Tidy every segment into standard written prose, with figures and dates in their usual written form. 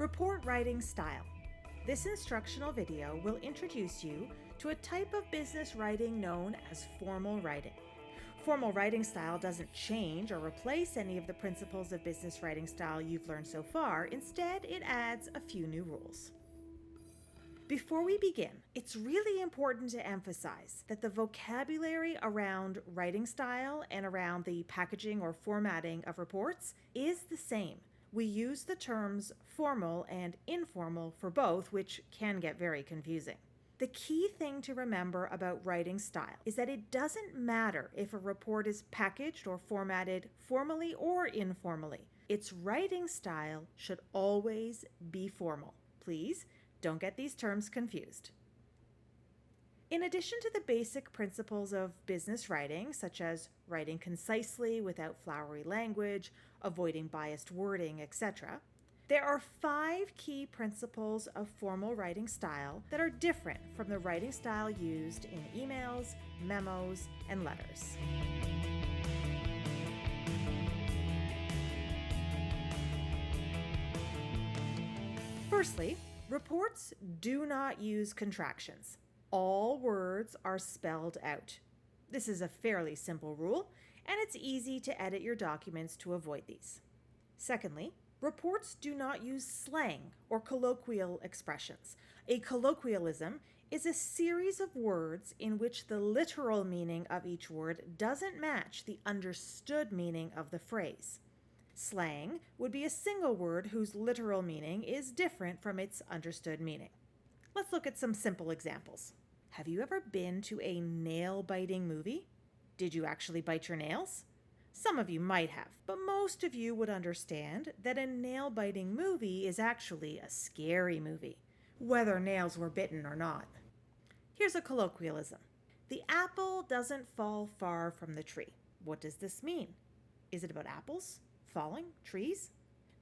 Report writing style. This instructional video will introduce you to a type of business writing known as formal writing. Formal writing style doesn't change or replace any of the principles of business writing style you've learned so far. Instead, it adds a few new rules. Before we begin, it's really important to emphasize that the vocabulary around writing style and around the packaging or formatting of reports is the same. We use the terms formal and informal for both, which can get very confusing. The key thing to remember about writing style is that it doesn't matter if a report is packaged or formatted formally or informally. Its writing style should always be formal. Please don't get these terms confused. In addition to the basic principles of business writing, such as writing concisely without flowery language, avoiding biased wording, etc., there are 5 key principles of formal writing style that are different from the writing style used in emails, memos, and letters. Firstly, reports do not use contractions. All words are spelled out. This is a fairly simple rule, and it's easy to edit your documents to avoid these. Secondly, reports do not use slang or colloquial expressions. A colloquialism is a series of words in which the literal meaning of each word doesn't match the understood meaning of the phrase. Slang would be a single word whose literal meaning is different from its understood meaning. Let's look at some simple examples. Have you ever been to a nail-biting movie? Did you actually bite your nails? Some of you might have, but most of you would understand that a nail-biting movie is actually a scary movie, whether nails were bitten or not. Here's a colloquialism. The apple doesn't fall far from the tree. What does this mean? Is it about apples? Falling? Trees?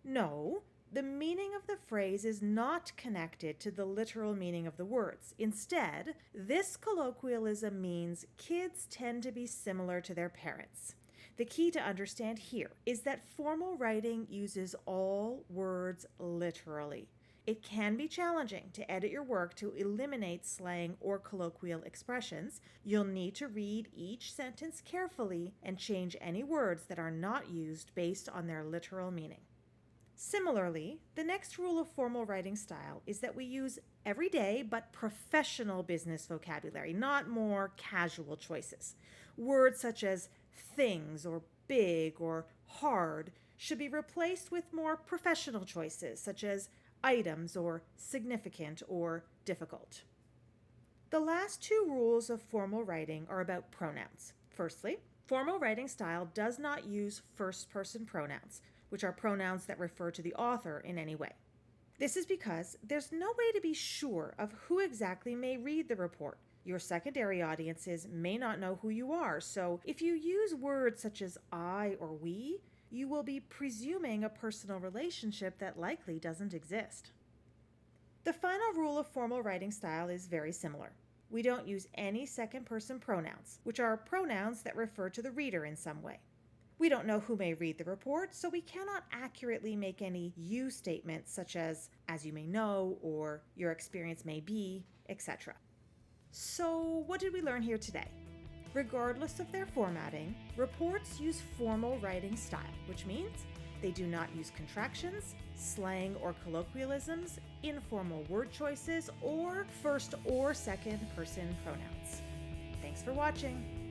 No. The meaning of the phrase is not connected to the literal meaning of the words. Instead, this colloquialism means kids tend to be similar to their parents. The key to understand here is that formal writing uses all words literally. It can be challenging to edit your work to eliminate slang or colloquial expressions. You'll need to read each sentence carefully and change any words that are not used based on their literal meaning. Similarly, the next rule of formal writing style is that we use everyday but professional business vocabulary, not more casual choices. Words such as things or big or hard should be replaced with more professional choices such as items or significant or difficult. The last 2 rules of formal writing are about pronouns. Firstly, formal writing style does not use first-person pronouns, which are pronouns that refer to the author in any way. This is because there's no way to be sure of who exactly may read the report. Your secondary audiences may not know who you are, so if you use words such as I or we, you will be presuming a personal relationship that likely doesn't exist. The final rule of formal writing style is very similar. We don't use any second-person pronouns, which are pronouns that refer to the reader in some way. We don't know who may read the report, so we cannot accurately make any you statements such as you may know, or your experience may be, etc. So what did we learn here today? Regardless of their formatting, reports use formal writing style, which means they do not use contractions, slang or colloquialisms, informal word choices, or first or second person pronouns. Thanks for watching.